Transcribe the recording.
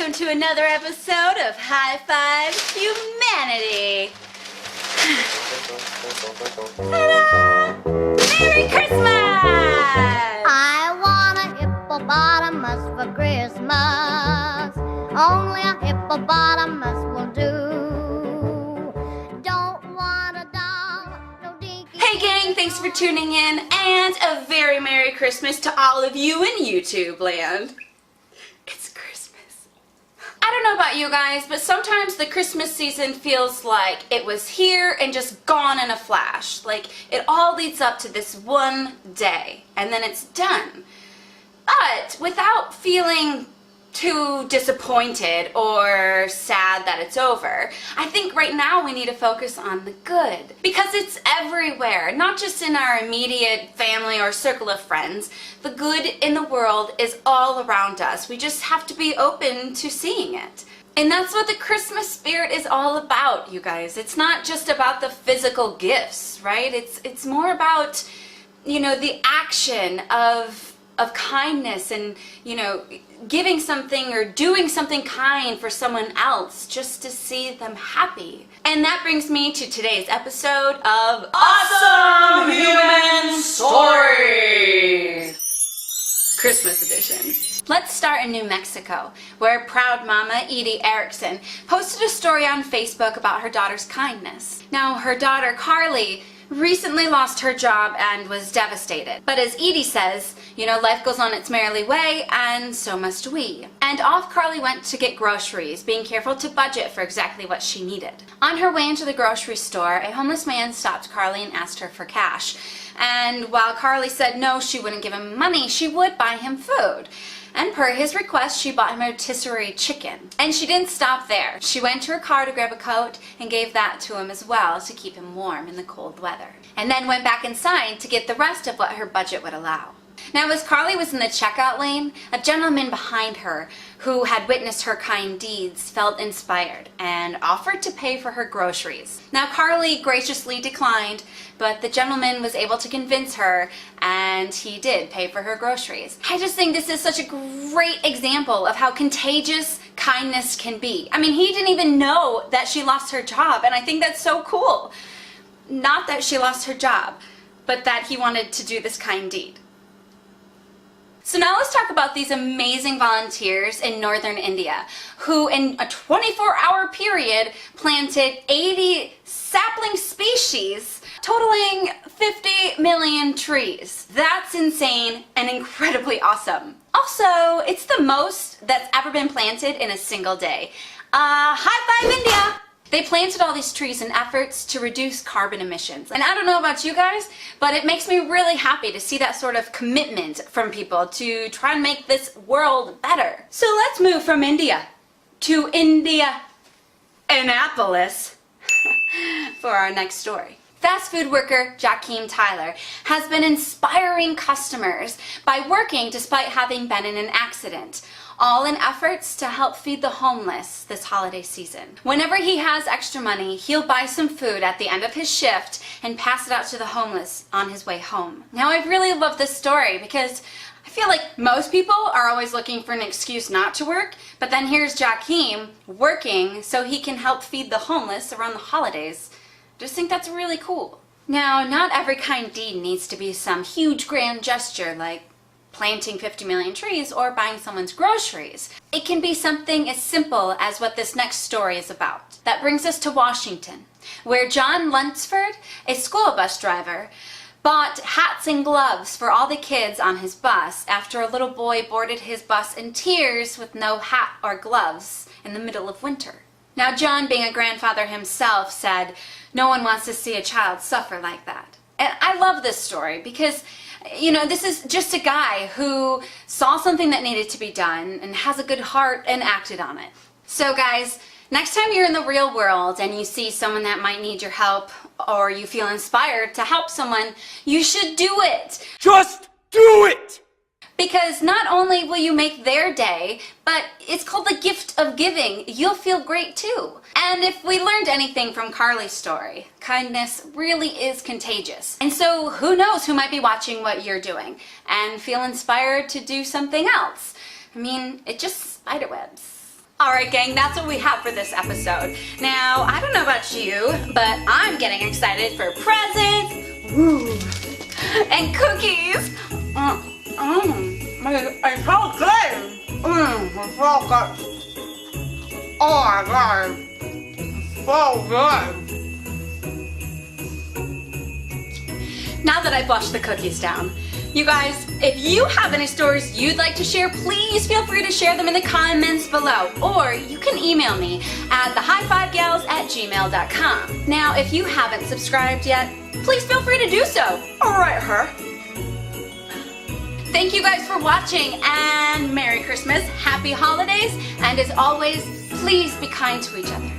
welcome to another episode of High Five Humanity. Ta-da! Merry Christmas! I want a hippopotamus for Christmas. Only a hippopotamus will do. Don't want a doll, no dinky. Hey gang, thanks for tuning in, and a very Merry Christmas to all of you in YouTube land. It's Christmas. I don't know about you guys, but sometimes the Christmas season feels like it was here and just gone in a flash. Like it all leads up to this one day, and then it's done. But without feeling too disappointed or sad that it's over, I think right now we need to focus on the good, because it's everywhere, not just in our immediate family or circle of friends. The good in the world is all around us. We just have to be open to seeing it. And that's what the Christmas spirit is all about, you guys. It's not just about the physical gifts, right? It's more about, you know, the action of kindness and, you know, giving something or doing something kind for someone else just to see them happy. And that brings me to today's episode of Awesome Human Stories, Christmas edition. Let's start in New Mexico, where proud mama Edie Erickson posted a story on Facebook about her daughter's kindness. Now, her daughter Carly recently lost her job and was devastated. But as Edie says, you know, life goes on its merrily way, and so must we. And off Carly went to get groceries, being careful to budget for exactly what she needed. On her way into the grocery store, a homeless man stopped Carly and asked her for cash. And while Carly said no, she wouldn't give him money, she would buy him food. And per his request, she bought him a rotisserie chicken. And she didn't stop there. She went to her car to grab a coat and gave that to him as well to keep him warm in the cold weather. And then went back inside to get the rest of what her budget would allow. Now, as Carly was in the checkout lane, a gentleman behind her who had witnessed her kind deeds felt inspired and offered to pay for her groceries. Now, Carly graciously declined, but the gentleman was able to convince her, and he did pay for her groceries. I just think this is such a great example of how contagious kindness can be. I mean, he didn't even know that she lost her job, and I think that's so cool. Not that she lost her job, but that he wanted to do this kind deed. So now let's talk about these amazing volunteers in northern India who in a 24-hour period planted 80 sapling species totaling 50 million trees. That's insane and incredibly awesome. Also, it's the most that's ever been planted in a single day. High five, India! They planted all these trees in efforts to reduce carbon emissions. And I don't know about you guys, but it makes me really happy to see that sort of commitment from people to try and make this world better. So let's move from India to Indianapolis for our next story. Fast food worker Jakeem Tyler has been inspiring customers by working despite having been in an accident, all in efforts to help feed the homeless this holiday season. Whenever he has extra money, he'll buy some food at the end of his shift and pass it out to the homeless on his way home. Now, I really love this story because I feel like most people are always looking for an excuse not to work, but then here's Jakeem working so he can help feed the homeless around the holidays. I just think that's really cool. Now, not every kind deed needs to be some huge grand gesture like planting 50 million trees or buying someone's groceries. It can be something as simple as what this next story is about. That brings us to Washington, where John Lunsford, a school bus driver, bought hats and gloves for all the kids on his bus after a little boy boarded his bus in tears with no hat or gloves in the middle of winter. Now, John, being a grandfather himself, said, "No one wants to see a child suffer like that." And I love this story because, you know, this is just a guy who saw something that needed to be done and has a good heart and acted on it. So guys, next time you're in the real world and you see someone that might need your help, or you feel inspired to help someone, you should do it. Just do it! Because not only will you make their day, but it's called the gift of giving. You'll feel great too. And if we learned anything from Carly's story, kindness really is contagious. And so who knows who might be watching what you're doing and feel inspired to do something else. I mean, it just spiderwebs. Alright gang, that's what we have for this episode. Now, I don't know about you, but I'm getting excited for presents, woo, and cookies. It's so good. It's so good. Oh my god. So good. Now that I've washed the cookies down, you guys, if you have any stories you'd like to share, please feel free to share them in the comments below. Or you can email me at thehigh5gals@gmail.com. Now, if you haven't subscribed yet, please feel free to do so. Alright, her. Thank you guys for watching, and Merry Christmas, Happy Holidays, and as always, please be kind to each other.